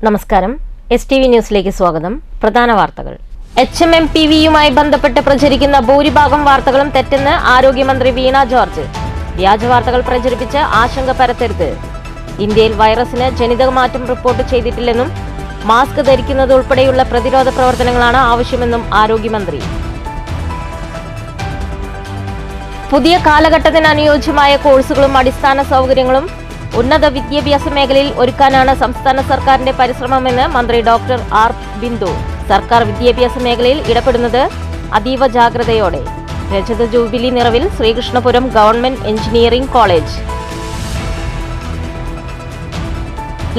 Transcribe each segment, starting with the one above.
നമസ്കാരം. STV ന്യൂസിലേക്ക് സ്വാഗതം. പ്രധാന വാർത്തകൾ. HMMPVയുമായി ബന്ധപ്പെട്ട് പ്രചരിക്കുന്ന ഭൂരിഭാഗം വാർത്തകളും തെറ്റെന്ന് ആരോഗ്യമന്ത്രി വീണ ജോർജ്. വ്യാജ വാർത്തകൾ പ്രചരിപ്പിച്ച് ആശങ്ക പരത്തരുത്. ഇന്ത്യയിൽ വൈറസിന് ജനിതകമാറ്റം റിപ്പോർട്ട് ചെയ്തിട്ടില്ലെന്നും മാസ്ക് ധരിക്കുന്നത് ഉൾപ്പെടെയുള്ള പ്രതിരോധ പ്രവർത്തനങ്ങളാണ് ആവശ്യമെന്നും ആരോഗ്യമന്ത്രി. പുതിയ കാലഘട്ടത്തിന് അനുയോജ്യമായ കോഴ്സുകളും അടിസ്ഥാന സൗകര്യങ്ങളും ഉന്നത വിദ്യാഭ്യാസ മേഖലയിൽ ഒരുക്കാനാണ് സംസ്ഥാന സർക്കാരിന്റെ പരിശ്രമമെന്ന് മന്ത്രി ഡോക്ടർ ആർ ബിന്ദു. സർക്കാർ വിദ്യാഭ്യാസ മേഖലയിൽ ഇടപെടുന്നത് അതീവ ജാഗ്രതയോടെ. രജത ജൂബിലി നിറവിൽ ശ്രീകൃഷ്ണപുരം ഗവൺമെന്റ് എഞ്ചിനീയറിംഗ് കോളേജ്.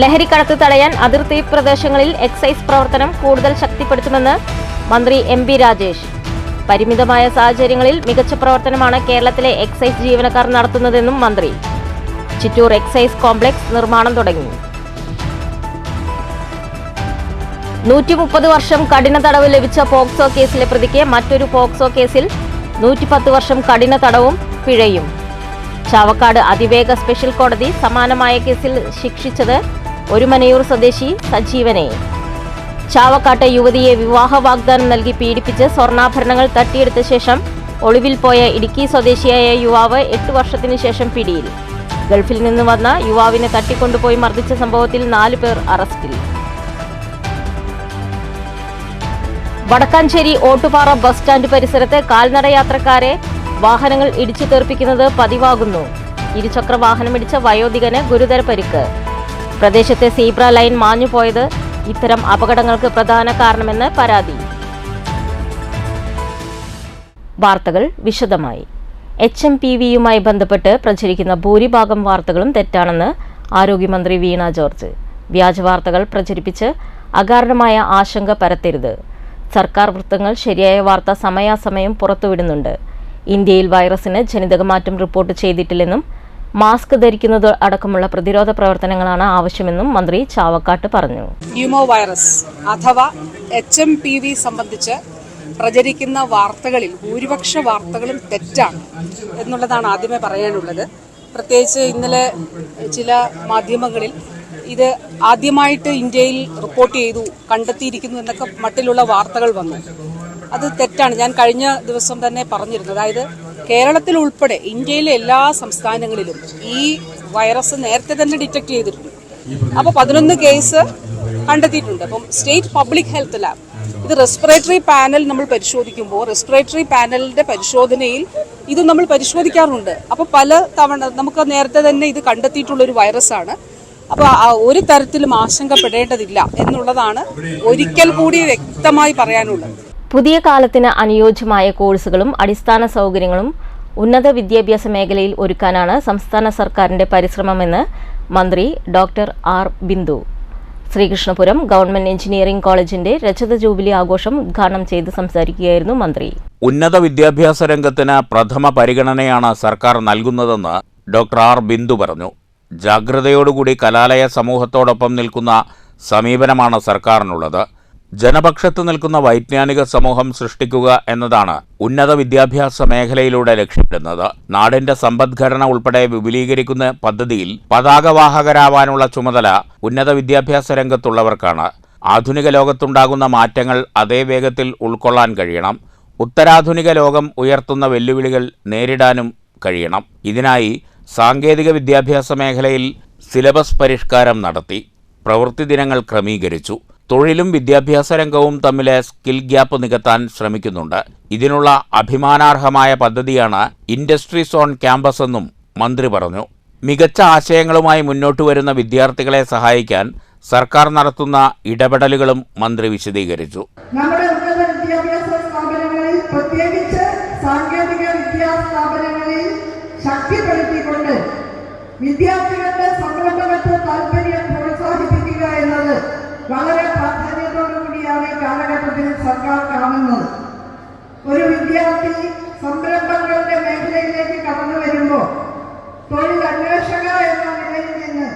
ലഹരിക്കടത്ത് തടയാൻ അതിർത്തി പ്രദേശങ്ങളിൽ എക്സൈസ് പ്രവർത്തനം കൂടുതൽ ശക്തിപ്പെടുത്തുമെന്ന് മന്ത്രി MP രാജേഷ്. പരിമിതമായ സാഹചര്യങ്ങളിൽ മികച്ച പ്രവർത്തനമാണ് കേരളത്തിലെ എക്സൈസ് ജീവനക്കാർ നടത്തുന്നതെന്നും മന്ത്രി. ചിറ്റൂർ എക്സൈസ് കോംപ്ലക്സ് നിർമ്മാണം തുടങ്ങി. 130 വർഷം കഠിന തടവ് ലഭിച്ച പോക്സോ കേസിലെ പ്രതിക്ക് മറ്റൊരു പോക്സോ കേസിൽ 110 വർഷം കഠിന തടവും പിഴയും. ചാവക്കാട് അതിവേഗ സ്പെഷ്യൽ കോടതി സമാനമായ കേസിൽ ശിക്ഷിച്ചത് ഒരുമനയൂർ സ്വദേശി സജീവനെ. ചാവക്കാട്ടെ യുവതിയെ വിവാഹ വാഗ്ദാനം നൽകി പീഡിപ്പിച്ച് സ്വർണ്ണാഭരണങ്ങൾ തട്ടിയെടുത്ത ശേഷം ഒളിവിൽ പോയ ഇടുക്കി സ്വദേശിയായ യുവാവ് 8 വർഷത്തിനു ശേഷം പിടിയിൽ. ഗൾഫിൽ നിന്ന് വന്ന യുവാവിനെ തട്ടിക്കൊണ്ടുപോയി മർദ്ദിച്ച സംഭവത്തിൽ 4 പേർ അറസ്റ്റിൽ. വടക്കാഞ്ചേരി ഓട്ടുപാറ ബസ് സ്റ്റാൻഡ് പരിസരത്ത് കാൽനട യാത്രക്കാരെ വാഹനങ്ങൾ ഇടിച്ചു തെറിപ്പിക്കുന്നത് പതിവാകുന്നു. ഇരുചക്ര വാഹനമിടിച്ച വയോധികന് ഗുരുതര പരിക്ക്. പ്രദേശത്തെ സീബ്ര ലൈൻ മാഞ്ഞുപോയത് ഇത്തരം അപകടങ്ങൾക്ക് പ്രധാന കാരണമെന്ന് പരാതി. വാർത്തകൾ വിശദമായി. HMPVയുമായി ബന്ധപ്പെട്ട് പ്രചരിക്കുന്ന ഭൂരിഭാഗം വാർത്തകളും തെറ്റാണെന്ന് ആരോഗ്യമന്ത്രി വീണ ജോർജ്. വ്യാജ വാർത്തകൾ പ്രചരിപ്പിച്ച് അകാരണമായ ആശങ്ക പരത്തരുത്. സർക്കാർ വൃത്തങ്ങൾ ശരിയായ വാർത്ത സമയാസമയം പുറത്തുവിടുന്നുണ്ട്. ഇന്ത്യയിൽ വൈറസിന് ജനിതകമാറ്റം റിപ്പോർട്ട് ചെയ്തിട്ടില്ലെന്നും മാസ്ക് ധരിക്കുന്നത് അടക്കമുള്ള പ്രതിരോധ പ്രവർത്തനങ്ങളാണ് ആവശ്യമെന്നും മന്ത്രി ചാവക്കാട്ട് പറഞ്ഞു. ന്യൂമോ വൈറസ് അഥവാ HMPV സംബന്ധിച്ച് പ്രചരിക്കുന്ന വാർത്തകളിൽ ഭൂരിപക്ഷ വാർത്തകളും തെറ്റാണ് എന്നുള്ളതാണ് ആദ്യമേ പറയാനുള്ളത്. പ്രത്യേകിച്ച് ഇന്നലെ ചില മാധ്യമങ്ങളിൽ ഇത് ആദ്യമായിട്ട് ഇന്ത്യയിൽ റിപ്പോർട്ട് ചെയ്തു, കണ്ടെത്തിയിരിക്കുന്നു എന്നൊക്കെ മട്ടിലുള്ള വാർത്തകൾ വന്നു. അത് തെറ്റാണ്. ഞാൻ കഴിഞ്ഞ ദിവസം തന്നെ പറഞ്ഞിരുന്നു. അതായത് കേരളത്തിൽ ഉൾപ്പെടെ ഇന്ത്യയിലെ എല്ലാ സംസ്ഥാനങ്ങളിലും ഈ വൈറസ് നേരത്തെ തന്നെ ഡിറ്റക്ട് ചെയ്തിട്ടുണ്ട്. അപ്പോൾ 11 കേസ് കണ്ടെത്തിയിട്ടുണ്ട്. അപ്പം സ്റ്റേറ്റ് പബ്ലിക് ഹെൽത്ത് ലാബ് ഇത് റെസ്പിറേറ്ററി പാനൽ നമ്മൾ പരിശോധിക്കുമ്പോൾ റെസ്പിറേറ്ററി പാനലിന്റെ പരിശോധനയിൽ ഇത് നമ്മൾ പരിശോധിക്കാറുണ്ട്. അപ്പോൾ പല തവണ നമുക്ക് നേരത്തെ തന്നെ ഇത് കണ്ടെത്തിയിട്ടുള്ള ഒരു വൈറസാണ്. അപ്പോൾ ഒരു തരത്തിലും ആശങ്കപ്പെടേണ്ടതില്ല എന്നുള്ളതാണ് ഒരിക്കൽ കൂടി വ്യക്തമായി പറയാനുള്ളത്. പുതിയ കാലത്തിന് അനുയോജ്യമായ കോഴ്സുകളും അടിസ്ഥാന സൗകര്യങ്ങളും ഉന്നത വിദ്യാഭ്യാസ മേഖലയിൽ ഒരുക്കാനാണ് സംസ്ഥാന സർക്കാരിന്റെ പരിശ്രമമെന്ന് മന്ത്രി doctor R Bindu. Sreekrishnapuram government engineering കോളേജിന്റെ രജത ജൂബിലി ആഘോഷം ഉദ്ഘാടനം ചെയ്ത് സംസാരിക്കുകയായിരുന്നു മന്ത്രി. ഉന്നത വിദ്യാഭ്യാസ രംഗത്തിന് പ്രഥമ പരിഗണനയാണ് സർക്കാർ നൽകുന്നതെന്ന് ഡോക്ടർ ആർ ബിന്ദു പറഞ്ഞു. ജാഗ്രതയോടുകൂടി കലാലയ സമൂഹത്തോടൊപ്പം നിൽക്കുന്ന സമീപനമാണ് സർക്കാരിനുള്ളത്. ജനപക്ഷത്ത് നിൽക്കുന്ന വൈജ്ഞാനിക സമൂഹം സൃഷ്ടിക്കുക എന്നതാണ് ഉന്നത വിദ്യാഭ്യാസ മേഖലയിലൂടെ ലക്ഷ്യമിടുന്നത്. നാടിന്റെ സമ്പദ്ഘടന ഉൾപ്പെടെ വിപുലീകരിക്കുന്ന പദ്ധതിയിൽ പതാകവാഹകരാവാനുള്ള ചുമതല ഉന്നത വിദ്യാഭ്യാസ രംഗത്തുള്ളവർക്കാണ്. ആധുനിക ലോകത്തുണ്ടാകുന്ന മാറ്റങ്ങൾ അതേ വേഗത്തിൽ ഉൾക്കൊള്ളാൻ കഴിയണം. ഉത്തരാധുനിക ലോകം ഉയർത്തുന്ന വെല്ലുവിളികൾ നേരിടാനും കഴിയണം. ഇതിനായി സാങ്കേതിക വിദ്യാഭ്യാസ മേഖലയിൽ സിലബസ് പരിഷ്കാരം നടത്തി. പ്രവൃത്തി ദിനങ്ങൾ ക്രമീകരിച്ചു. തൊഴിലും വിദ്യാഭ്യാസ രംഗവും തമ്മിലെ സ്കിൽ ഗ്യാപ്പ് നികത്താൻ ശ്രമിക്കുന്നുണ്ട്. ഇതിനുള്ള അഭിമാനാർഹമായ പദ്ധതിയാണ് ഇൻഡസ്ട്രീസ് ഓൺ ക്യാമ്പസ് എന്നും മന്ത്രി പറഞ്ഞു. മികച്ച ആശയങ്ങളുമായി മുന്നോട്ടു വരുന്ന വിദ്യാർത്ഥികളെ സഹായിക്കാൻ സർക്കാർ നടത്തുന്ന ഇടപെടലുകളും മന്ത്രി വിശദീകരിച്ചു. നമ്മുടെ ഉന്നത വിദ്യാഭ്യാസ സ്ഥാപനങ്ങളിൽ പ്രത്യേകിച്ച് സാങ്കേതിക വിദ്യാസ്ഥാപനങ്ങളിൽ ശക്തിപ്പെടുത്തിക്കൊണ്ട് വിദ്യാർത്ഥികളുടെ സംരംഭകത്വ താല്പര്യം പ്രോത്സാഹിപ്പിക്കുക എന്നത് വളരെ പ്രാധാന്യത്തോടുകൂടിയാണ് ഈ കാലഘട്ടത്തിൽ സർക്കാർ കാണുന്നത്. ഒരു വിദ്യാർത്ഥി സംരംഭങ്ങളുടെ മേഖലയിലേക്ക് കടന്നു വരുമ്പോൾ തൊഴിൽ അന്വേഷക എന്ന നിലയിൽ നിന്ന്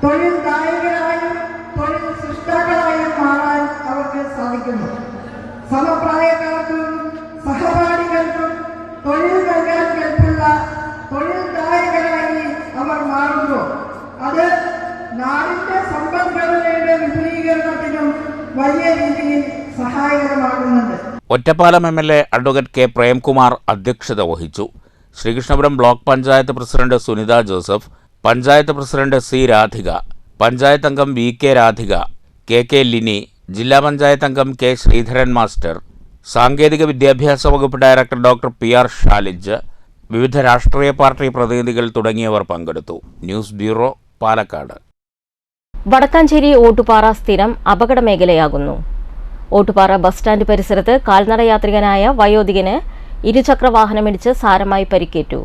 തൊഴിൽ ദായകരായും തൊഴിൽ സൃഷ്ടാക്കളായും മാറാൻ അവർക്ക് സാധിക്കുന്നു. സമപ്രായക്കാർക്കും സഹപാഠികൾക്കും തൊഴിൽ നൽകാൻ കൽപ്പുള്ള തൊഴിൽ ദായകരായി അവർ മാറുമ്പോൾ അത് നാടിന്റെ സമ്പദ്ഘടനയുടെ വിപുലീകരണം വലിയ രീതിയിൽ സഹായകരമാകുന്നുണ്ട്. Ottapalam MLA advocate K Premkumar അധ്യക്ഷത വഹിച്ചു. Sreekrishnapuram block panchayat president Sunitha Joseph, panchayat president C Radhika, panchayat അംഗം VK രാധിക, KK ലിനി, ജില്ലാ പഞ്ചായത്ത് അംഗം K ശ്രീധരൻ മാസ്റ്റർ, സാങ്കേതിക വിദ്യാഭ്യാസ വകുപ്പ് ഡയറക്ടർ ഡോക്ടർ PR ഷാലിജ്, വിവിധ രാഷ്ട്രീയ പാർട്ടി പ്രതിനിധികൾ തുടങ്ങിയവർ പങ്കെടുത്തു. News bureau, Palakkad. വടക്കാഞ്ചേരി ഓട്ടുപാറ സ്ഥിരം അപകട മേഖലയാകുന്നു. ഓട്ടുപാറ ബസ് സ്റ്റാൻഡ് പരിസരത്ത് കാൽനടയാത്രികനായ വയോധികന് ഇരുചക്രവാഹനമിടിച്ച് സാരമായി പരിക്കേറ്റു.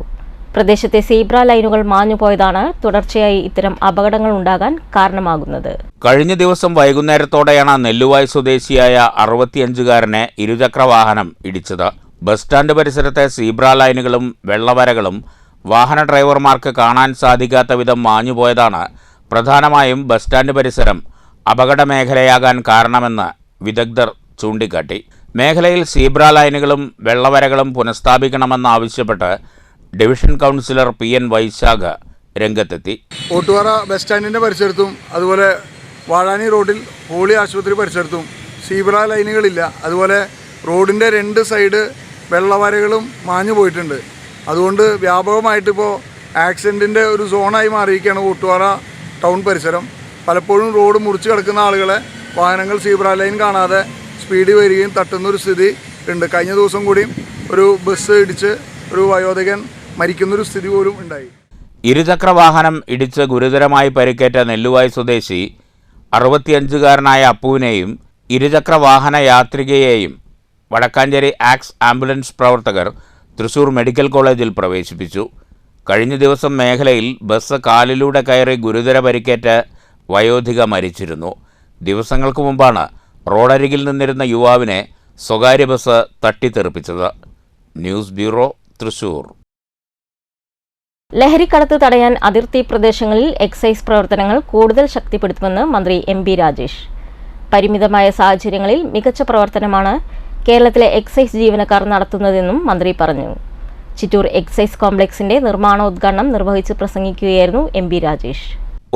പ്രദേശത്തെ സീബ്ര ലൈനുകൾ മാഞ്ഞുപോയതാണ് തുടർച്ചയായി ഇത്തരം അപകടങ്ങൾ ഉണ്ടാകാൻ കാരണമാകുന്നത്. കഴിഞ്ഞ ദിവസം വൈകുന്നേരത്തോടെയാണ് നെല്ലുവായ് സ്വദേശിയായ 65-കാരനെ ഇരുചക്രവാഹനം ഇടിച്ചത്. ബസ് സ്റ്റാൻഡ് പരിസരത്തെ സീബ്ര ലൈനുകളും വെള്ളവരകളും വാഹന ഡ്രൈവർമാർക്ക് കാണാൻ സാധിക്കാത്ത വിധം മാഞ്ഞുപോയതാണ് പ്രധാനമായും ബസ് സ്റ്റാൻഡ് പരിസരം അപകട മേഖലയാകാൻ കാരണമെന്ന് വിദഗ്ധർ ചൂണ്ടിക്കാട്ടി. മേഖലയിൽ സീബ്ര ലൈനുകളും വെള്ളവരകളും പുനഃസ്ഥാപിക്കണമെന്നാവശ്യപ്പെട്ട് ഡിവിഷൻ കൗൺസിലർ PN വൈശാഖ് രംഗത്തെത്തി. ഓട്ടുപാറ ബസ് സ്റ്റാൻഡിൻ്റെ പരിസരത്തും അതുപോലെ വാഴാനി റോഡിൽ ഹോളി ആശുപത്രി പരിസരത്തും സീബ്ര ലൈനുകളില്ല. അതുപോലെ റോഡിൻ്റെ 2 സൈഡ് വെള്ളവരകളും മാഞ്ഞു പോയിട്ടുണ്ട്. അതുകൊണ്ട് വ്യാപകമായിട്ടിപ്പോൾ ആക്സിഡൻറ്റിൻ്റെ ഒരു സോണായി മാറിയിരിക്കുകയാണ് ഓട്ടുപാറ ടൗൺ പരിസരം. പലപ്പോഴും റോഡ് മുറിച്ച് കിടക്കുന്ന ആളുകളെ വാഹനങ്ങൾ സീബ്ര ലൈൻ കാണാതെ സ്പീഡിൽ വരികയും തട്ടുന്നൊരു സ്ഥിതി ഉണ്ട്. കഴിഞ്ഞ ദിവസം കൂടിയും ഒരു ബസ് ഇടിച്ച് ഒരു വയോധികൻ മരിക്കുന്നൊരു സ്ഥിതി പോലും ഉണ്ടായി. ഇരുചക്രവാഹനം ഇടിച്ച് ഗുരുതരമായി പരിക്കേറ്റ നെല്ലുവായ് സ്വദേശി 65-കാരനായ അപ്പുവിനെയും ഇരുചക്രവാഹന യാത്രികയെയും വടക്കാഞ്ചേരി ആക്സ് ആംബുലൻസ് പ്രവർത്തകർ തൃശൂർ മെഡിക്കൽ കോളേജിൽ പ്രവേശിപ്പിച്ചു. കഴിഞ്ഞ ദിവസം മേഖലയിൽ ബസ് കാലിലൂടെ കയറി ഗുരുതര പരിക്കേറ്റ് വയോധിക മരിച്ചിരുന്നു. ദിവസങ്ങൾക്ക് മുമ്പാണ് റോഡരികിൽ നിന്നിരുന്ന യുവാവിനെ സ്വകാര്യ ബസ് തട്ടിത്തെറിപ്പിച്ചത്. News bureau, Thrissur. ലഹരിക്കടത്ത് തടയാൻ അതിർത്തി പ്രദേശങ്ങളിൽ എക്സൈസ് പ്രവർത്തനങ്ങൾ കൂടുതൽ ശക്തിപ്പെടുത്തുമെന്ന് മന്ത്രി MB രാജേഷ്. പരിമിതമായ സാഹചര്യങ്ങളിൽ മികച്ച പ്രവർത്തനമാണ് കേരളത്തിലെ എക്സൈസ് ജീവനക്കാർ നടത്തുന്നതെന്നും മന്ത്രി പറഞ്ഞു. ചിറ്റൂർ എക്സൈസ് കോംപ്ലക്സിന്റെ നിർമ്മാണോദ്ഘാടനം നിർവഹിച്ച് പ്രസംഗിക്കുകയായിരുന്നു MB രാജേഷ്.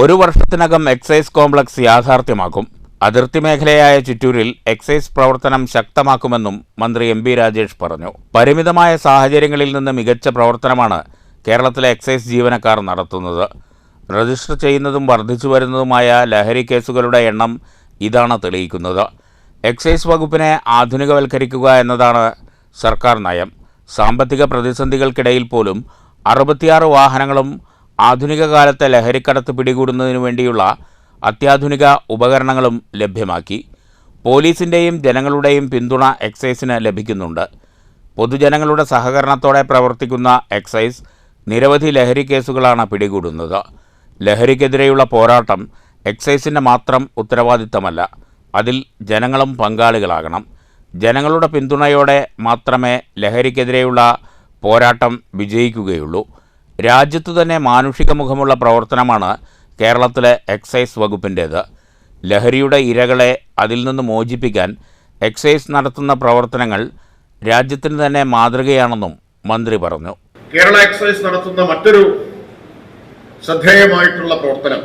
1 വർഷത്തിനകം എക്സൈസ് കോംപ്ലക്സ് യാഥാർത്ഥ്യമാക്കും. അതിർത്തി മേഖലയായ ചിറ്റൂരിൽ എക്സൈസ് പ്രവർത്തനം ശക്തമാക്കുമെന്നും മന്ത്രി MB രാജേഷ് പറഞ്ഞു. പരിമിതമായ സാഹചര്യങ്ങളിൽ നിന്ന് മികച്ച പ്രവർത്തനമാണ് കേരളത്തിലെ എക്സൈസ് ജീവനക്കാർ നടത്തുന്നത്. രജിസ്റ്റർ ചെയ്യുന്നതും വർദ്ധിച്ചു വരുന്നതുമായ ലഹരി കേസുകളുടെ എണ്ണം ഇതാണ് തെളിയിക്കുന്നത്. എക്സൈസ് വകുപ്പിനെ ആധുനികവൽക്കരിക്കുക എന്നതാണ് സർക്കാർ നയം. സാമ്പത്തിക പ്രതിസന്ധികൾക്കിടയിൽ പോലും 66 വാഹനങ്ങളും ആധുനിക കാലത്തെ ലഹരിക്കടത്ത് പിടികൂടുന്നതിനു വേണ്ടിയുള്ള അത്യാധുനിക ഉപകരണങ്ങളും ലഭ്യമാക്കി. പോലീസിൻ്റെയും ജനങ്ങളുടെയും പിന്തുണ എക്സൈസിന് ലഭിക്കുന്നുണ്ട്. പൊതുജനങ്ങളുടെ സഹകരണത്തോടെ പ്രവർത്തിക്കുന്ന എക്സൈസ് നിരവധി ലഹരി കേസുകളാണ് പിടികൂടുന്നത്. ലഹരിക്കെതിരെയുള്ള പോരാട്ടം എക്സൈസിൻ്റെ മാത്രം ഉത്തരവാദിത്തമല്ല, അതിൽ ജനങ്ങളും പങ്കാളികളാകണം. ജനങ്ങളുടെ പിന്തുണയോടെ മാത്രമേ ലഹരിക്കെതിരെയുള്ള പോരാട്ടം വിജയിക്കുകയുള്ളൂ. രാജ്യത്തു തന്നെ മാനുഷിക മുഖമുള്ള പ്രവർത്തനമാണ് കേരളത്തിലെ എക്സൈസ് വകുപ്പിൻ്റേത്. ലഹരിയുടെ ഇരകളെ അതിൽ നിന്ന് മോചിപ്പിക്കാൻ എക്സൈസ് നടത്തുന്ന പ്രവർത്തനങ്ങൾ രാജ്യത്തിന് തന്നെ മാതൃകയാണെന്നും മന്ത്രി പറഞ്ഞു. കേരള എക്സൈസ് നടത്തുന്ന മറ്റൊരു ശ്രദ്ധേയമായിട്ടുള്ള പ്രവർത്തനം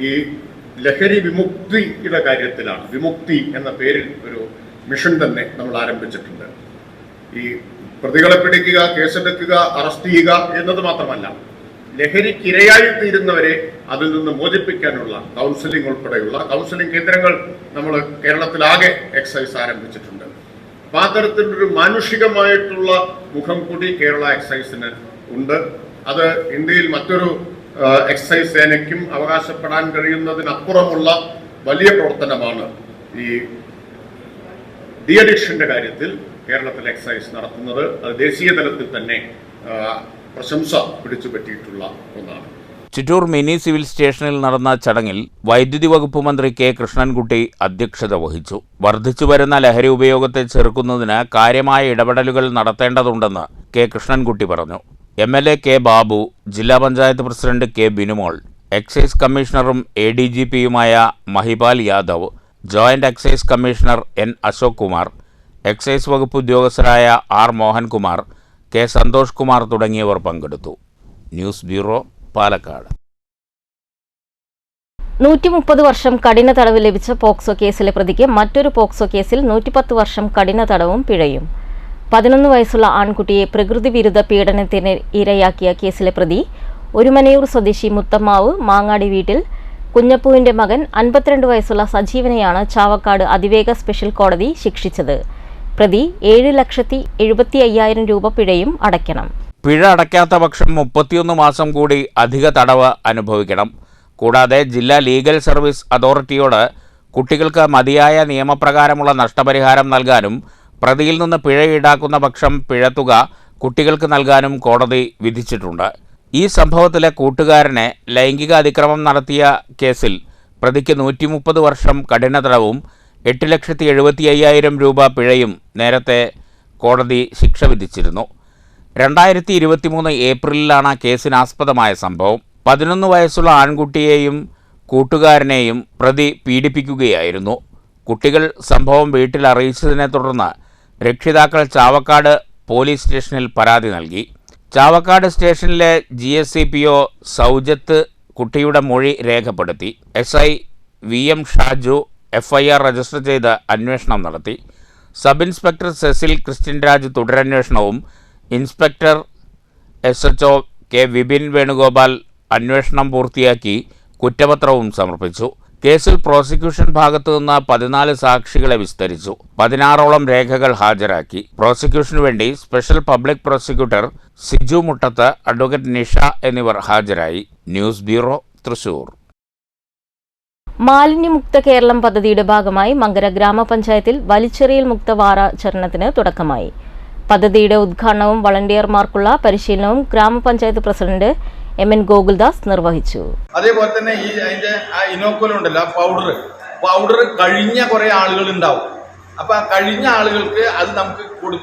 ഈ ലഹരി വിമുക്തിയുടെ കാര്യത്തിലാണ്. വിമുക്തി എന്ന പേരിൽ ഒരു മിഷൻ തന്നെ നമ്മൾ ആരംഭിച്ചിട്ടുണ്ട്. ഈ പ്രതികളെ പിടിക്കുക, കേസെടുക്കുക, അറസ്റ്റ് ചെയ്യുക എന്നത് മാത്രമല്ല, ലഹരിക്കിരയായി തീരുന്നവരെ അതിൽ നിന്ന് മോചിപ്പിക്കാനുള്ള കൗൺസിലിംഗ് ഉൾപ്പെടെയുള്ള കൗൺസിലിംഗ് കേന്ദ്രങ്ങൾ നമ്മൾ കേരളത്തിലാകെ എക്സൈസ് ആരംഭിച്ചിട്ടുണ്ട്. അപ്പോൾ ആ തരത്തിലൊരു മാനുഷികമായിട്ടുള്ള മുഖം കൂടി കേരള എക്സൈസിന് ഉണ്ട്. അത് ഇന്ത്യയിൽ മറ്റൊരു എക്സൈസ് സേനയ്ക്കും അവകാശപ്പെടാൻ കഴിയുന്നതിനപ്പുറമുള്ള വലിയ പ്രവർത്തനമാണ് ഈ ഡി അഡിക്ഷന്റെ കാര്യത്തിൽ കേരളത്തിൽ എക്സൈസ് നടത്തുന്നത്. അത് ദേശീയ തലത്തിൽ തന്നെ പ്രശംസ പിടിച്ചുപറ്റിയിട്ടുള്ള ഒന്നാണ്. ചിറ്റൂർ മിനി സിവിൽ സ്റ്റേഷനിൽ നടന്ന ചടങ്ങിൽ വൈദ്യുതി വകുപ്പ് മന്ത്രി കെ കൃഷ്ണൻകുട്ടി അധ്യക്ഷത വഹിച്ചു. വർദ്ധിച്ചുവരുന്ന ലഹരി ഉപയോഗത്തെ ചെറുക്കുന്നതിന് കാര്യമായ ഇടപെടലുകൾ നടത്തേണ്ടതുണ്ടെന്ന് കെ കൃഷ്ണൻകുട്ടി പറഞ്ഞു. MLA കെ ബാബു, ജില്ലാ panchayat president K Binumol, excise കമ്മീഷണറും ADGPയുമായ Mahipal Yadav, joint excise commissioner N Ashok Kumar, excise വകുപ്പ് ഉദ്യോഗസ്ഥരായ R മോഹൻകുമാർ, കെ സന്തോഷ് കുമാർ തുടങ്ങിയവർ പങ്കെടുത്തു. News bureau, Palakkad. 130 വർഷം കഠിന തടവ് ലഭിച്ച പോക്സോ കേസിലെ പ്രതിക്ക് മറ്റൊരു പോക്സോ കേസിൽ 110 വർഷം കഠിന തടവും പിഴയും. 11 വയസ്സുള്ള ആൺകുട്ടിയെ പ്രകൃതി വിരുദ്ധ പീഡനത്തിന് ഇരയാക്കിയ കേസിലെ പ്രതി ഒരുമനയൂർ സ്വദേശി മുത്തമ്മാവ് മാങ്ങാടി വീട്ടിൽ കുഞ്ഞപ്പുവിന്റെ മകൻ 52 വയസ്സുള്ള സജീവനെയാണ് ചാവക്കാട് അതിവേഗ സ്പെഷ്യൽ കോടതി ശിക്ഷിച്ചത്. പ്രതി 7,75,000 രൂപ പിഴയും അടയ്ക്കണം. പിഴ അടയ്ക്കാത്ത പക്ഷം 31 മാസം കൂടി അധിക തടവ് അനുഭവിക്കണം. കൂടാതെ ജില്ലാ ലീഗൽ സർവീസ് അതോറിറ്റിയോട് കുട്ടികൾക്ക് മതിയായ നിയമപ്രകാരമുള്ള നഷ്ടപരിഹാരം നൽകാനും പ്രതിയിൽ നിന്ന് പിഴ ഈടാക്കുന്ന പക്ഷം പിഴത്തുക കുട്ടികൾക്ക് നൽകാനും കോടതി വിധിച്ചിട്ടുണ്ട്. ഈ സംഭവത്തിലെ കൂട്ടുകാരനെ ലൈംഗിക അതിക്രമം നടത്തിയ കേസിൽ പ്രതിക്ക് 130 വർഷം കഠിന തടവും 8,75,000 രൂപ പിഴയും നേരത്തെ കോടതി ശിക്ഷ വിധിച്ചിരുന്നു. 2023 ഏപ്രിലിലാണ് കേസിനാസ്പദമായ സംഭവം. 11 വയസ്സുള്ള ആൺകുട്ടിയെയും കൂട്ടുകാരനെയും പ്രതി പീഡിപ്പിക്കുകയായിരുന്നു. കുട്ടികൾ സംഭവം വീട്ടിൽ അറിയിച്ചതിനെ തുടർന്ന് രക്ഷിതാക്കൾ ചാവക്കാട് പോലീസ് സ്റ്റേഷനിൽ പരാതി നൽകി. ചാവക്കാട് സ്റ്റേഷനിലെ GSCPO സൗജത്ത് കുട്ടിയുടെ മൊഴി രേഖപ്പെടുത്തി. SI VM Shaju FIR register ചെയ്ത് അന്വേഷണം നടത്തി. സബ് ഇൻസ്പെക്ടർ സെസിൽ ക്രിസ്ത്യൻ രാജ് തുടരന്വേഷണവും inspector SHO K Vipin Venugopal അന്വേഷണം പൂർത്തിയാക്കി കുറ്റപത്രവും സമർപ്പിച്ചു. കേസിൽ പ്രോസിക്യൂഷൻ ഭാഗത്തു നിന്ന് 14 സാക്ഷികളെ വിസ്തരിച്ചു. 16ഓളം രേഖകൾ ഹാജരാക്കി. പ്രോസിക്യൂഷനു വേണ്ടി സ്പെഷ്യൽ പബ്ലിക് പ്രോസിക്യൂട്ടർ സിജു മുട്ടത്ത്, അഡ്വക്കേറ്റ് നിഷ എന്നിവർ ഹാജരായി. News bureau, Thrissur. മാലിന്യമുക്ത കേരളം പദ്ധതിയുടെ ഭാഗമായി മങ്കര ഗ്രാമപഞ്ചായത്തിൽ വലിച്ചെറിയൽ മുക്ത വാരാചരണത്തിന് തുടക്കമായി. പദ്ധതിയുടെ ഉദ്ഘാടനവും വളണ്ടിയർമാർക്കുള്ള പരിശീലനവും ഗ്രാമപഞ്ചായത്ത് പ്രസിഡന്റ് MN ഗോകുൽദാസ് നിർവഹിച്ചു. അതേപോലെ തന്നെ ഈ അതിന്റെ ഇനോക്കുലം ഉണ്ടല്ലോ, പൗഡർ കഴിഞ്ഞ കുറെ ആളുകൾ ഉണ്ടാവും. അപ്പൊ ആ കഴിഞ്ഞ ആളുകൾക്ക് അത് നമുക്ക്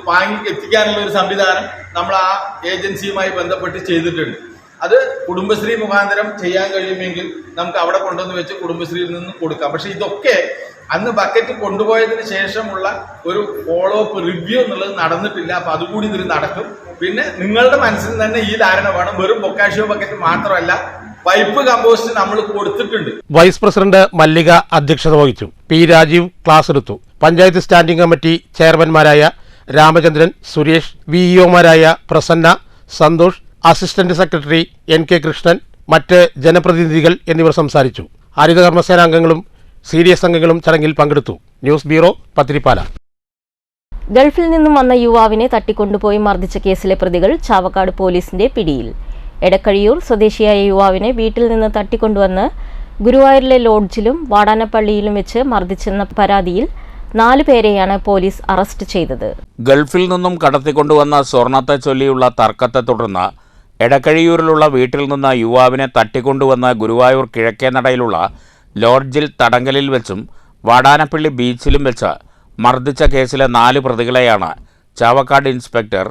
വാങ്ങി എത്തിക്കാനുള്ള ഒരു സംവിധാനം നമ്മൾ ആ ഏജൻസിയുമായി ബന്ധപ്പെട്ട് ചെയ്തിട്ടുണ്ട്. അത് കുടുംബശ്രീ മുഖാന്തരം ചെയ്യാൻ കഴിയുമെങ്കിൽ നമുക്ക് അവിടെ കൊണ്ടുവന്ന് വെച്ച് കുടുംബശ്രീയിൽ നിന്ന് കൊടുക്കാം. പക്ഷെ ഇതൊക്കെ അന്ന് ബക്കറ്റ് കൊണ്ടുപോയതിന് ശേഷമുള്ള ഒരു ഫോളോ അപ്പ് റിവ്യൂ എന്നുള്ളത് നടന്നിട്ടില്ല. അപ്പൊ അതുകൂടി ഇതിൽ നടക്കും. പിന്നെ നിങ്ങളുടെ മനസ്സിൽ തന്നെ ഈ ധാരണ വേണം, വെറും ബൊക്കാഷിയോ ബക്കറ്റ് മാത്രമല്ല, പൈപ്പ് കമ്പോസ്റ്റ് നമ്മൾ കൊടുത്തിട്ടുണ്ട്. വൈസ് പ്രസിഡന്റ് മല്ലിക അധ്യക്ഷത വഹിച്ചു. P രാജീവ് ക്ലാസ് എടുത്തു. പഞ്ചായത്ത് സ്റ്റാൻഡിംഗ് കമ്മിറ്റി ചെയർമാൻമാരായ രാമചന്ദ്രൻ, സുരേഷ്, VEOമാരായ Prasanna, Santhosh, assistant secretary NK Krishnan, മറ്റ് ജനപ്രതിനിധികൾ എന്നിവർ സംസാരിച്ചു. ഹരിതകർമ്മസേന അംഗങ്ങളും CDS അംഗങ്ങളും ചടങ്ങിൽ പങ്കെടുത്തു. News bureau, Pathirippala. ഗൾഫിൽ നിന്നും വന്ന യുവാവിനെ തട്ടിക്കൊണ്ടുപോയി മർദ്ദിച്ച കേസിലെ പ്രതികൾ ചാവക്കാട് പോലീസിന്റെ പിടിയിൽ. എടക്കഴിയൂർ സ്വദേശിയായ യുവാവിനെ വീട്ടിൽ നിന്ന് തട്ടിക്കൊണ്ടുവന്ന് ഗുരുവായൂരിലെ ലോഡ്ജിലും വാടാനപ്പള്ളിയിലും വെച്ച് മർദ്ദിച്ചെന്ന പരാതിയിൽ 4 പേരെയാണ് പോലീസ് അറസ്റ്റ് ചെയ്തത്. ഗൾഫിൽ നിന്നും കടത്തിക്കൊണ്ടുവന്ന സ്വർണത്തെ ചൊല്ലിയുള്ള തർക്കത്തെ തുടർന്ന് എടക്കഴിയൂരിലുള്ള വീട്ടിൽ നിന്ന് യുവാവിനെ തട്ടിക്കൊണ്ടുവന്ന് ഗുരുവായൂർ കിഴക്കേനടയിലുള്ള ലോഡ്ജിൽ തടങ്കലിൽ വെച്ചും വാടാനപ്പള്ളി ബീച്ചിലും വെച്ച് മർദ്ദിച്ച കേസിലെ 4 പ്രതികളെയാണ് ചാവക്കാട് ഇൻസ്പെക്ടർ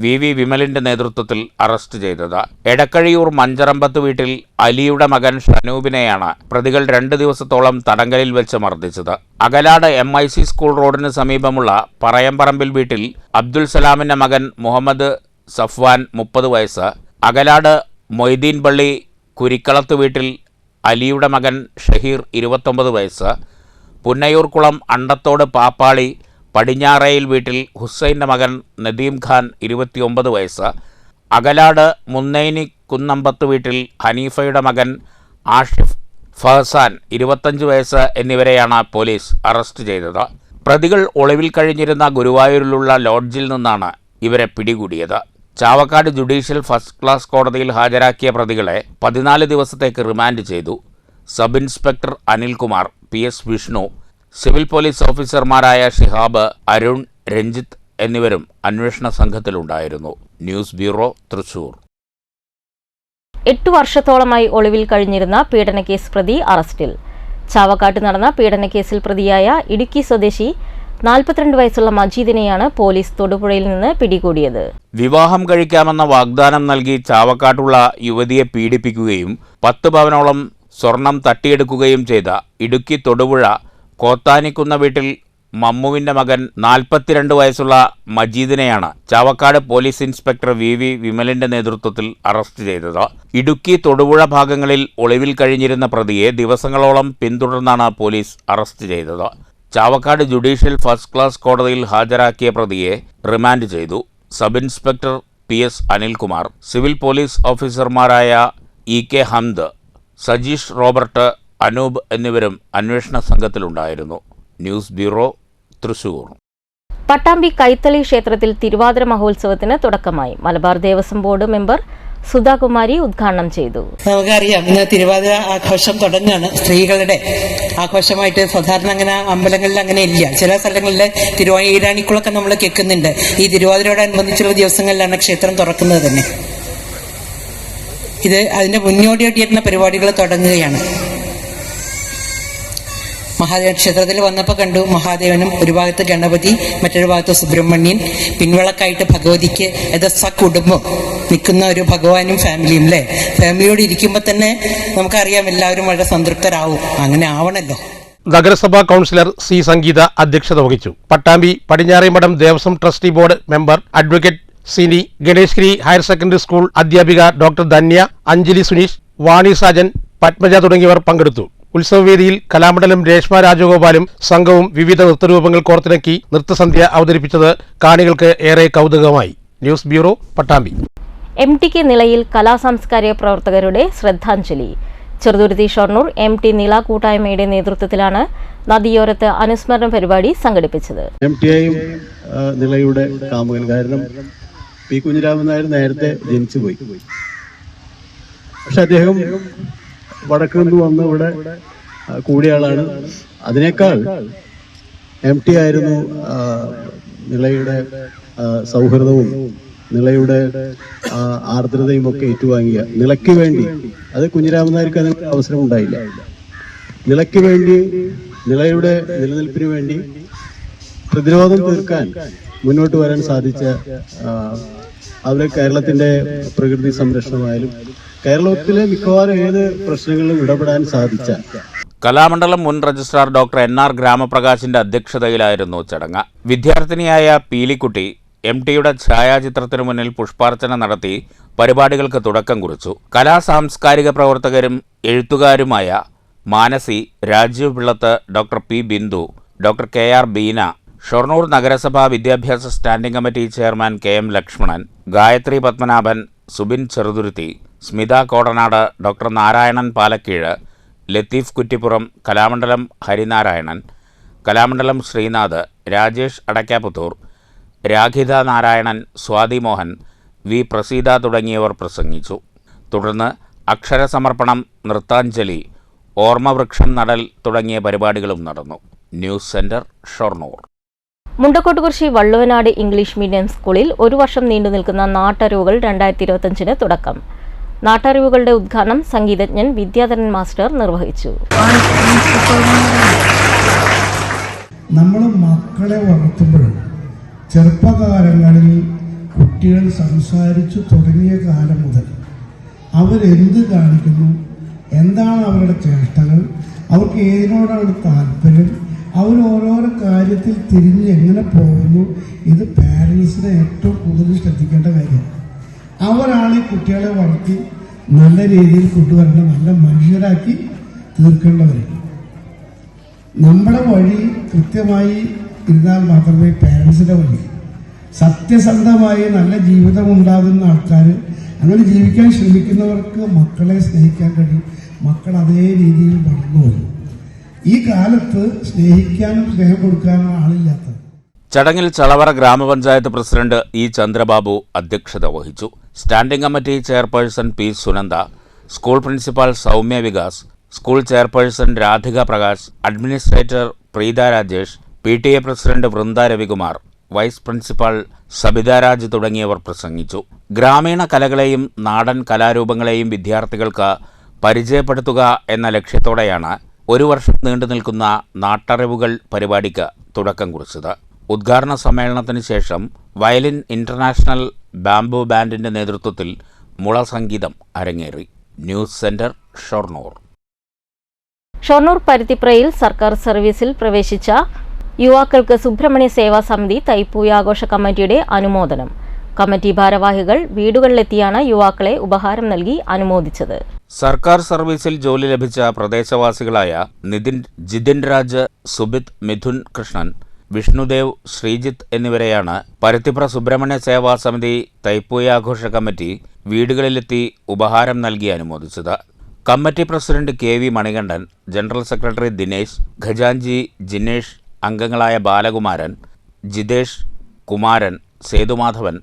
VV വിമലിന്റെ നേതൃത്വത്തിൽ അറസ്റ്റ് ചെയ്തത്. എടക്കഴിയൂർ മഞ്ചറമ്പത്ത് വീട്ടിൽ അലിയുടെ മകൻ ഷനൂബിനെയാണ് പ്രതികൾ 2 ദിവസത്തോളം തടങ്കലിൽ വെച്ച് മർദ്ദിച്ചത്. അകലാട് MIC സ്കൂൾ റോഡിന് സമീപമുള്ള പറയമ്പറമ്പിൽ വീട്ടിൽ അബ്ദുൽ സലാമിന്റെ മകൻ മുഹമ്മദ് സഫ്വാൻ 30 വയസ്സ്, അകലാട് മൊയ്തീൻ പള്ളി കുരിക്കളത്ത് വീട്ടിൽ അലിയുടെ മകൻ ഷഹീർ 29 വയസ്സ്, പുന്നയൂർക്കുളം അണ്ടത്തോട് പാപ്പാളി പടിഞ്ഞാറയിൽ വീട്ടിൽ ഹുസൈൻ്റെ മകൻ നദീം ഖാൻ 29 വയസ്സ്, അകലാട് മുന്നൈനി കുന്നമ്പത്ത് വീട്ടിൽ ഹനീഫയുടെ മകൻ ആഷിഫ് ഫഹസാൻ 25 വയസ്സ് എന്നിവരെയാണ് പോലീസ് അറസ്റ്റ് ചെയ്തത്. പ്രതികൾ ഒളിവിൽ കഴിഞ്ഞിരുന്ന ഗുരുവായൂരിലുള്ള ലോഡ്ജിൽ നിന്നാണ് ഇവരെ പിടികൂടിയത്. ചാവക്കാട് ജുഡീഷ്യൽ ഫസ്റ്റ് ക്ലാസ് കോടതിയിൽ ഹാജരാക്കിയ പ്രതികളെ 14 ദിവസത്തേക്ക് റിമാൻഡ് ചെയ്തു. Sub inspector Anilkumar, PS Vishnu, civil police ഓഫീസർമാരായ ഷിഹാബ്, അരുൺ, രഞ്ജിത്ത് എന്നിവരും അന്വേഷണ സംഘത്തിലുണ്ടായിരുന്നു. News bureau, Thrissur. 8 വർഷത്തോളമായി ഒളിവിൽ കഴിഞ്ഞിരുന്ന പീഡനക്കേസ് പ്രതി അറസ്റ്റിൽ. ചാവക്കാട്ട് നടന്ന പീഡനക്കേസിൽ പ്രതിയായ ഇടുക്കി സ്വദേശി 42 വയസ്സുള്ള മജീദിനെയാണ് പോലീസ് തൊടുപുഴയിൽ നിന്ന് പിടികൂടിയത്. വിവാഹം കഴിക്കാമെന്ന വാഗ്ദാനം നൽകി ചാവക്കാട്ടുള്ള യുവതിയെ പീഡിപ്പിക്കുകയും 10 പവനോളം സ്വർണം തട്ടിയെടുക്കുകയും ചെയ്ത ഇടുക്കി തൊടുപുഴ കോത്താനിക്കുന്ന വീട്ടിൽ മമ്മുവിന്റെ മകൻ 42 വയസ്സുള്ള മജീദിനെയാണ് ചാവക്കാട് പോലീസ് ഇൻസ്പെക്ടർ VV വിമലിന്റെ നേതൃത്വത്തിൽ അറസ്റ്റ് ചെയ്തത്. ഇടുക്കി തൊടുപുഴ ഭാഗങ്ങളിൽ ഒളിവിൽ കഴിഞ്ഞിരുന്ന പ്രതിയെ ദിവസങ്ങളോളം പിന്തുടർന്നാണ് പോലീസ് അറസ്റ്റ് ചെയ്തത്. ചാവക്കാട് ജുഡീഷ്യൽ ഫസ്റ്റ് ക്ലാസ് കോടതിയിൽ ഹാജരാക്കിയ പ്രതിയെ റിമാൻഡ് ചെയ്തു. Sub inspector PS Anilkumar, civil police ഓഫീസർമാരായ EK ഹംദ്, സജീഷ് റോബർട്ട്, അനൂപ് എന്നിവരും അന്വേഷണ സംഘത്തിലുണ്ടായിരുന്നു. News bureau, Thrissur. പട്ടാമ്പി കൈത്തളി ക്ഷേത്രത്തിൽ തിരുവാതിര മഹോത്സവത്തിന് തുടക്കമായി. മലബാർ ദേവസ്വം ബോർഡ് മെമ്പർ സുധാകുമാരി ഉദ്ഘാടനം ചെയ്തു. നമുക്കറിയാം, ഇന്ന് തിരുവാതിര ആഘോഷം തുടങ്ങുകയാണ്. സ്ത്രീകളുടെ ആഘോഷമായിട്ട് സാധാരണ അങ്ങനെ അമ്പലങ്ങളിൽ അങ്ങനെ ഇല്ല. ചില സ്ഥലങ്ങളിൽ ഈരാണിക്കുളൊക്കെ നമ്മൾ കേൾക്കുന്നുണ്ട്. ഈ തിരുവാതിരയോടനുബന്ധിച്ചുള്ള ദിവസങ്ങളിലാണ് ക്ഷേത്രം തുറക്കുന്നത് തന്നെ. ഇത് അതിന്റെ മുന്നോടിയായിട്ടുള്ള പരിപാടികൾ തുടങ്ങുകയാണ്. മഹാദേവ ക്ഷേത്രത്തിൽ വന്നപ്പോൾ കണ്ടു, മഹാദേവനും ഒരു ഭാഗത്ത് ഗണപതി, മറ്റൊരു ഭാഗത്ത് സുബ്രഹ്മണ്യൻ, പിൻവിളക്കായിട്ട് ഭഗവതിക്ക് കുടുംബം നിൽക്കുന്ന ഒരു ഭഗവാനും ഫാമിലിയും. അല്ലേ, ഫാമിലിയോട് ഇരിക്കുമ്പോൾ തന്നെ നമുക്കറിയാം എല്ലാവരും വളരെ സംതൃപ്തരാവും. അങ്ങനെ ആവണല്ലോ. നഗരസഭാ കൗൺസിലർ C സംഗീത അധ്യക്ഷത വഹിച്ചു. Pattambi Padinjaremadom Devaswom trustee board member advocate Sini, Ganeshgiri higher secondary school അധ്യാപിക ഡോക്ടർ ധന്യ, അഞ്ജലി സുനീഷ്, വാണി സാജൻ, പത്മജ തുടങ്ങിയവർ പങ്കെടുത്തു. ഉത്സവവേദിയിൽ കലാമണ്ഡലം രേഷ്മ രാജഗോപാലും സംഘവും വിവിധ നൃത്തരൂപങ്ങൾ കോർത്തിണക്കി നൃത്തസന്ധ്യ അവതരിപ്പിച്ചത് കാണികൾക്ക് ഏറെ കൗതുകമായി. News bureau, Pattambi. MTK നിളയിൽ കലാസാംസ്കാരിക പ്രവർത്തകരുടെ ശ്രദ്ധാഞ്ജലി. ചെറുതുരുത്തി ഷൊർണൂർ MT നിള കൂട്ടായ്മയുടെ നേതൃത്വത്തിലാണ് നദിയോരത്ത് അനുസ്മരണ പരിപാടി സംഘടിപ്പിച്ചത്. MTIയും നിളയുടെ കാമുകൻ, കാരണം P കുഞ്ഞിരാമൻ നായർ നേരത്തെ ജനിച്ചുപോയി. പക്ഷെ അദ്ദേഹം വടക്ക് നിന്ന് വന്ന് ഇവിടെ കൂടിയ ആളാണ്. അതിനേക്കാൾ MT ആയിരുന്നു നിളയുടെ സൗഹൃദവും നിളയുടെ ആർദ്രതയും ഒക്കെ ഏറ്റുവാങ്ങിയ. നിളയ്ക്ക് വേണ്ടി, അത് കുഞ്ഞിരാമൻ നായർക്ക് അതിന് അവസരം ഉണ്ടായില്ല. നിളയ്ക്ക് വേണ്ടി, നിളയുടെ നിലനിൽപ്പിന് വേണ്ടി പ്രതിരോധം തീർക്കാൻ മുന്നോട്ട് വരാൻ സാധിച്ച, അവിടെ കേരളത്തിന്റെ പ്രകൃതി സംരക്ഷണമായാലും കേരളത്തിലെ മിക്കവാറും ഏത് പ്രശ്നങ്ങളിലും ഇടപെടാൻ സാധിച്ച. കലാമണ്ഡലം മുൻ രജിസ്ട്രാർ ഡോക്ടർ NR ഗ്രാമപ്രകാശിന്റെ അധ്യക്ഷതയിലായിരുന്നു ചടങ്ങ്. വിദ്യാർത്ഥിനിയായ പീലിക്കുട്ടി MTയുടെ ഛായാചിത്രത്തിനു മുന്നിൽ പുഷ്പാർച്ചന നടത്തി പരിപാടികൾക്ക് തുടക്കം കുറിച്ചു. കലാസാംസ്കാരിക പ്രവർത്തകരും എഴുത്തുകാരുമായ Manasi, Rajeev Pillath, doctor P Bindu, doctor KR Beena, Shoranur നഗരസഭാ വിദ്യാഭ്യാസ standing committee chairman KM Lakshmanan, Gayathri Padmanabhan, Subin Cheruthuruthy, Smitha Kodanad, doctor Narayanan Palakkeezh, Latheef Kuttippuram, Kalamandalam Harinarayanan, Kalamandalam Sreenath, Rajesh Adakkaputhur, Rakhitha Narayanan, Swathi Mohan, V Praseetha തുടങ്ങിയവർ പ്രസംഗിച്ചു. തുടർന്ന് അക്ഷരസമർപ്പണം, നൃത്താഞ്ജലി, ഓർമ്മവൃക്ഷം നടൽ തുടങ്ങിയ പരിപാടികളും നടന്നു. News centre, Shoranur. Mundakkottukurissi Valluvanad English medium സ്കൂളിൽ ഒരു വർഷം നീണ്ടു നിൽക്കുന്ന നാട്ടറിവുകൾ 2025 തുടക്കം. നാട്ടറിവുകളുടെ ഉദ്ഘാടനം സംഗീതജ്ഞൻ വിദ്യാധരൻ മാസ്റ്റർ നിർവഹിച്ചു. നമ്മൾ മക്കളെ വളർത്തുമ്പോൾ ചെറുപ്പകാലങ്ങളിൽ കുട്ടികൾ സംസാരിച്ചു തുടങ്ങിയ കാലം മുതൽ അവരെന്ത് കാണിക്കുന്നു, എന്താണ് അവരുടെ ചേഷ്ടകൾ, അവർക്ക് ഏതിനോടാണ് താല്പര്യം, അവർ ഓരോരോ കാര്യത്തിൽ തിരിഞ്ഞ് എങ്ങനെ പോകുന്നു, ഇത് പാരൻസിനെ ഏറ്റവും കൂടുതൽ ശ്രദ്ധിക്കേണ്ട കാര്യമാണ്. അവരാണ് ഈ കുട്ടികളെ വളർത്തി നല്ല രീതിയിൽ കൊണ്ടുവരേണ്ട, നല്ല മനുഷ്യരാക്കി തീർക്കേണ്ടവർ. നമ്മുടെ വഴി കൃത്യമായി ഇരുന്നാൽ മാത്രമേ പാരൻസിൻ്റെ വഴി സത്യസന്ധമായി നല്ല ജീവിതം ഉണ്ടാകുന്ന ആൾക്കാർ, അങ്ങനെ ജീവിക്കാൻ ശ്രമിക്കുന്നവർക്ക് മക്കളെ സ്നേഹിക്കാൻ കഴിയും. മക്കൾ അതേ രീതിയിൽ വളർന്നു വരും. ഈ കാലത്ത് സ്നേഹിക്കാനും സ്നേഹം കൊടുക്കാനും ആളില്ലാത്തത്. ചടങ്ങിൽ ചളവറ ഗ്രാമപഞ്ചായത്ത് പ്രസിഡന്റ് E ചന്ദ്രബാബു അധ്യക്ഷത വഹിച്ചു. Standing committee chairperson P Sunanda, school principal Soumya Vikas, school chairperson Radhika Prakash, administrator Preetha Rajesh, PTA president Vrinda Ravikumar, vice principal Sabitha Raj തുടങ്ങിയവർ പ്രസംഗിച്ചു. ഗ്രാമീണ കലകളെയും നാടൻ കലാരൂപങ്ങളെയും വിദ്യാർത്ഥികൾക്ക് പരിചയപ്പെടുത്തുക എന്ന ലക്ഷ്യത്തോടെയാണ് ഒരു വർഷം നീണ്ടു നിൽക്കുന്ന നാട്ടറിവുകൾ പരിപാടിക്ക് തുടക്കം കുറിച്ചത്. ഉദ്ഘാടന സമ്മേളനത്തിന് ശേഷം വയലിൻ ഇന്റർനാഷണൽ ബാംബു ബാൻഡിന്റെ നേതൃത്വത്തിൽ മുള സംഗീതം അരങ്ങേറി. News centre, Shoranur. ഷൊർണൂർ പരുത്തിപ്രയിൽ സർക്കാർ സർവീസിൽ പ്രവേശിച്ച യുവാക്കൾക്ക് സുബ്രഹ്മണ്യ സേവാ സമിതി തൈപ്പൂയ ആഘോഷ കമ്മിറ്റിയുടെ അനുമോദനം. കമ്മിറ്റി ഭാരവാഹികൾ വീടുകളിലെത്തിയാണ് യുവാക്കളെ ഉപഹാരം നൽകി അനുമോദിച്ചത്. സർക്കാർ സർവീസിൽ ജോലി ലഭിച്ച പ്രദേശവാസികളായ ജിതിൻ രാജ്, സുബിത്, മിഥുൻ കൃഷ്ണൻ, വിഷ്ണുദേവ്, ശ്രീജിത്ത് എന്നിവരെയാണ് പരുത്തിപ്ര സുബ്രഹ്മണ്യ സേവാ സമിതി തൈപ്പൂയ ആഘോഷ കമ്മിറ്റി വീടുകളിലെത്തി ഉപഹാരം നൽകി അനുമോദിച്ചത്. Committee president KV Manikandan, general secretary Dinesh, ഖജാൻജി ജിനേഷ്, അംഗങ്ങളായ ബാലകുമാരൻ, ജിതേഷ്, കുമാരൻ, സേതുമാധവൻ,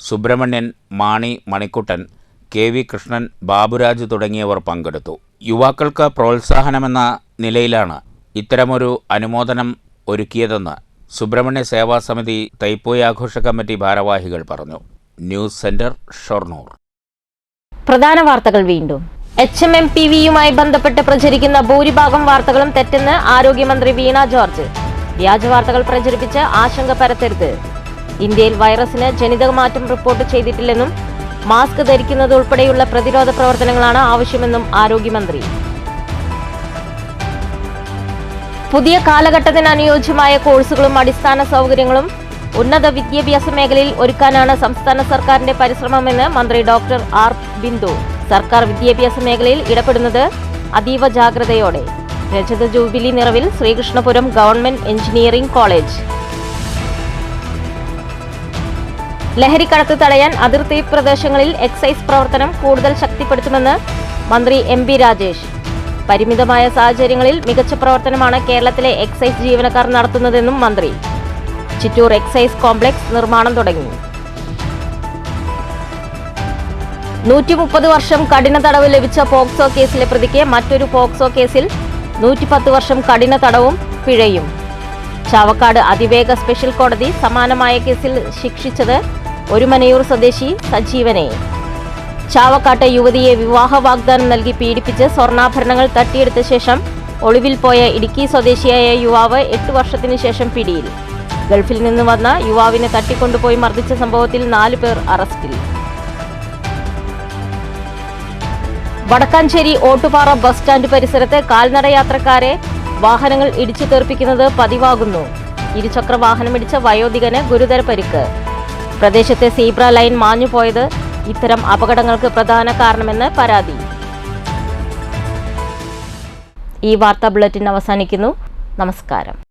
സുബ്രഹ്മണ്യൻ, മാണി, മണിക്കുട്ടൻ, KV കൃഷ്ണൻ, ബാബുരാജ് തുടങ്ങിയവർ പങ്കെടുത്തു. യുവാക്കൾക്ക് പ്രോത്സാഹനമെന്ന നിലയിലാണ് ഇത്തരമൊരു അനുമോദനം ഒരുക്കിയതെന്ന് സുബ്രഹ്മണ്യ സേവാ സമിതി തൈപ്പൂയ ആഘോഷ കമ്മിറ്റി ഭാരവാഹികൾ പറഞ്ഞു. News centre, Shoranur. പ്രധാന വാർത്തകൾ വീണ്ടും. HMMPVയുമായി ബന്ധപ്പെട്ട് പ്രചരിക്കുന്ന ഭൂരിഭാഗം വാർത്തകളും തെറ്റെന്ന് ആരോഗ്യമന്ത്രി വീണ ജോർജ്. വ്യാജ വാർത്തകൾ പ്രചരിപ്പിച്ച് ആശങ്ക പരത്തരുത്. ഇന്ത്യയിൽ വൈറസിന് ജനിതകമാറ്റം റിപ്പോർട്ട് ചെയ്തിട്ടില്ലെന്നും മാസ്ക് ധരിക്കുന്നത് ഉൾപ്പെടെയുള്ള പ്രതിരോധ പ്രവർത്തനങ്ങളാണ് ആവശ്യമെന്നും ആരോഗ്യമന്ത്രി. പുതിയ കാലഘട്ടത്തിന് അനുയോജ്യമായ കോഴ്സുകളും അടിസ്ഥാന സൗകര്യങ്ങളും ഉന്നത വിദ്യാഭ്യാസ മേഖലയിൽ ഒരുക്കാനാണ് സംസ്ഥാന സർക്കാരിന്റെ പരിശ്രമമെന്ന് മന്ത്രി ഡോക്ടർ ആർ ബിന്ദു. സർക്കാർ വിദ്യാഭ്യാസ മേഖലയിൽ ഇടപെടുന്നത് അതീവ ജാഗ്രതയോടെ. രജത ജൂബിലി നിറവിൽ ശ്രീകൃഷ്ണപുരം ഗവൺമെന്റ് എഞ്ചിനീയറിംഗ് കോളേജ്. ലഹരിക്കടത്ത് തടയാൻ അതിർത്തി പ്രദേശങ്ങളിൽ എക്സൈസ് പ്രവർത്തനം കൂടുതൽ ശക്തിപ്പെടുത്തുമെന്ന് മന്ത്രി MP രാജേഷ്. പരിമിതമായ സാഹചര്യങ്ങളിൽ മികച്ച പ്രവർത്തനമാണ് കേരളത്തിലെ എക്സൈസ് ജീവനക്കാർ നടത്തുന്നതെന്നും മന്ത്രി. ചിറ്റൂർ എക്സൈസ് കോംപ്ലക്സ് നിർമ്മാണം തുടങ്ങി. 130 വർഷം കഠിന തടവ് ലഭിച്ച പോക്സോ കേസിലെ പ്രതിക്ക് മറ്റൊരു പോക്സോ കേസിൽ 110 വർഷം കഠിന തടവും പിഴയും. ചാവക്കാട് അതിവേഗ സ്പെഷ്യൽ കോടതി സമാനമായ കേസിൽ ശിക്ഷിച്ചത് ഒരുമനയൂർ സ്വദേശി സജീവനെ. ചാവക്കാട്ടെ യുവതിയെ വിവാഹ വാഗ്ദാനം നൽകി പീഡിപ്പിച്ച് സ്വർണ്ണാഭരണങ്ങൾ തട്ടിയെടുത്ത ശേഷം ഒളിവിൽ പോയ ഇടുക്കി സ്വദേശിയായ യുവാവ് 8 വർഷത്തിനു ശേഷം പിടിയിൽ. ഗൾഫിൽ നിന്ന് വന്ന യുവാവിനെ തട്ടിക്കൊണ്ടുപോയി മർദ്ദിച്ച സംഭവത്തിൽ 4 പേർ അറസ്റ്റിൽ. വടക്കാഞ്ചേരി ഓട്ടുപാറ ബസ് സ്റ്റാൻഡ് പരിസരത്ത് കാൽനടയാത്രക്കാരെ വാഹനങ്ങൾ ഇടിച്ചു തെറിപ്പിക്കുന്നത് പതിവാകുന്നു. ഇരുചക്ര വാഹനമിടിച്ച വയോധികന് ഗുരുതര പരിക്ക്. പ്രദേശത്തെ സീബ്ര ലൈൻ മാഞ്ഞുപോയത് ഇത്തരം അപകടങ്ങൾക്ക് പ്രധാന കാരണമെന്ന് പരാതി. ഈ വാർത്താ ബുള്ളറ്റിൻ അവസാനിക്കുന്നു. നമസ്കാരം.